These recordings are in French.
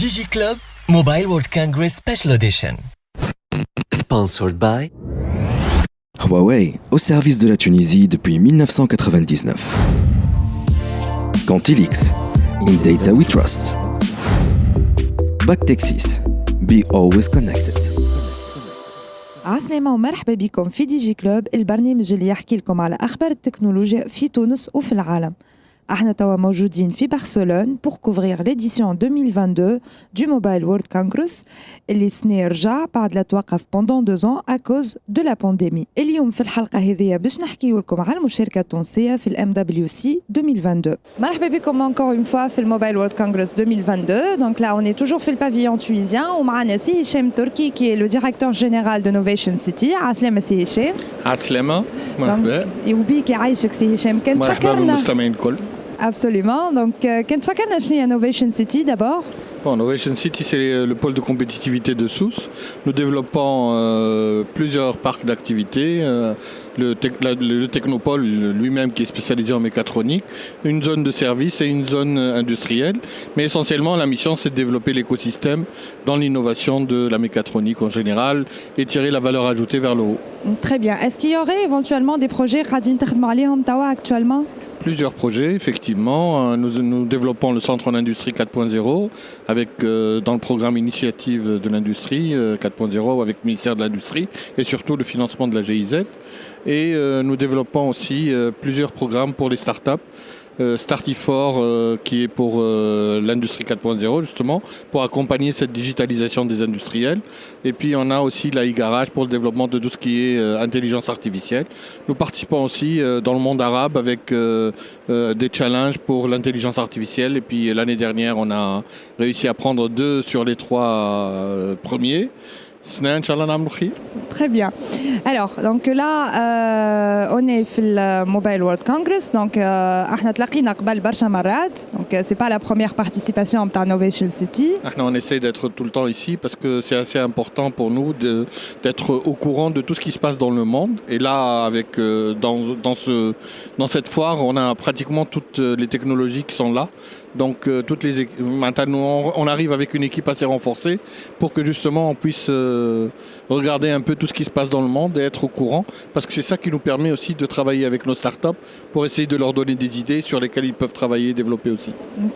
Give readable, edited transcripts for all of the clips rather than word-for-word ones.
DigiClub Mobile World Congress Special Edition. Sponsored by Huawei, au service de la Tunisie depuis 1999. Cantilix, in data we trust. Bactexis, be always connected. عسلامة ومرحبا بكم في دي جي كلوب، البرنامج اللي يحكي لكم على أخبار التكنولوجيا في تونس وفي العالم. احنا توا موجودين في برشلونة pour couvrir l'édition 2022 du Mobile World Congress اللي سنة رجع بعد لا توقف pendant 2 ans à cause de la pandémie. اليوم في الحلقة هذه باش نحكيو لكم على المشاركة التونسية في MWC 2022. مرحبا بكم encore une fois في Mobile World Congress 2022. Donc là on est toujours في البافيون tunisien ومعنا سي هشام تركي qui est le directeur général de Novation City. عسلامة سي هشام. عسلامة مرحبا. وبيك يعيشك سي هشام. كنت مرحبا بالمستمعين الكل. Absolument. Donc, quand tu fais Innovation City d'abord? Bon, Innovation City, c'est le pôle de compétitivité de Sousse. Nous développons plusieurs parcs d'activités. Le technopole lui-même qui est spécialisé en mécatronique, une zone de service et une zone industrielle. Mais essentiellement, la mission, c'est de développer l'écosystème dans l'innovation de la mécatronique en général et tirer la valeur ajoutée vers le haut. Très bien. Est-ce qu'il y aurait éventuellement des projets actuellement? Plusieurs projets, effectivement. Nous développons le centre en industrie 4.0 avec dans le programme initiative de l'industrie 4.0 avec le ministère de l'Industrie et surtout le financement de la GIZ. Et nous développons aussi plusieurs programmes pour les startups. Startifor qui est pour l'industrie 4.0 justement pour accompagner cette digitalisation des industriels, et puis on a aussi la e-garage pour le développement de tout ce qui est intelligence artificielle. Nous participons aussi dans le monde arabe avec des challenges pour l'intelligence artificielle, et puis l'année dernière on a réussi à prendre 2 sur les 3 premiers. Très bien. Alors, donc là, on est في Mobile World Congress, donc احنا تلاقينا قبل برشا مرات, donc c'est pas la première participation à Innovation City. On essaie d'être tout le temps ici parce que c'est assez important pour nous d'être au courant de tout ce qui se passe dans le monde. Et là, avec dans cette foire, on a pratiquement toutes les technologies qui sont là. Donc maintenant, on arrive avec une équipe assez renforcée pour que justement on puisse regarder un peu tout ce qui se passe dans le monde et être au courant, parce que c'est ça qui nous permet aussi de travailler avec nos startups pour essayer de leur donner des idées sur lesquelles ils peuvent travailler et développer aussi.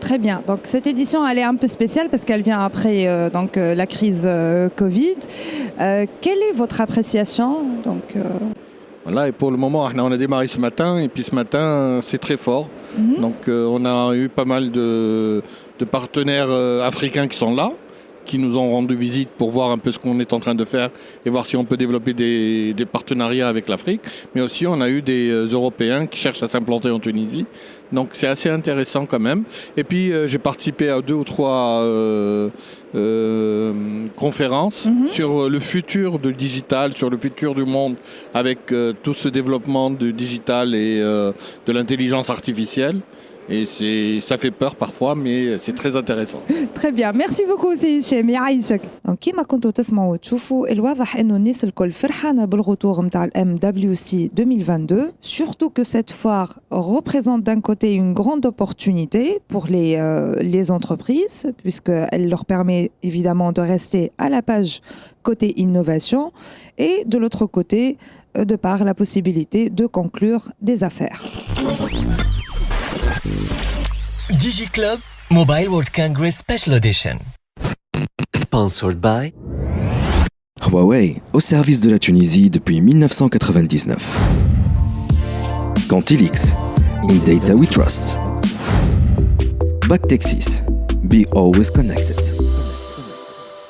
Très bien. Donc cette édition, elle est un peu spéciale parce qu'elle vient après la crise Covid. Quelle est votre appréciation Voilà, et pour le moment, on a démarré ce matin, et puis ce matin, c'est très fort. Donc on a eu pas mal de partenaires africains qui sont là, qui nous ont rendu visite pour voir un peu ce qu'on est en train de faire et voir si on peut développer des partenariats avec l'Afrique. Mais aussi, on a eu des Européens qui cherchent à s'implanter en Tunisie. Donc c'est assez intéressant quand même. Et puis j'ai participé à 2 ou 3 conférences sur le futur du digital, sur le futur du monde, avec tout ce développement du digital et de l'intelligence artificielle. Et ça fait peur parfois, mais c'est très intéressant. Très bien, merci beaucoup سي هشام يعيشك. دونك كيما كنتوا تسمعوا وتشوفوا الواضح انه الناس الكل فرحانه بالغطور نتاع MWC 2022, surtout que cette foire représente d'un côté une grande opportunité pour les entreprises, puisqu'elle leur permet évidemment de rester à la page côté innovation, et de l'autre côté de par la possibilité de conclure des affaires. DigiClub Mobile World Congress Special Edition. Sponsored by Huawei, au service de la Tunisie depuis 1999. Cantilix, in data we trust. Bactexis, be always connected.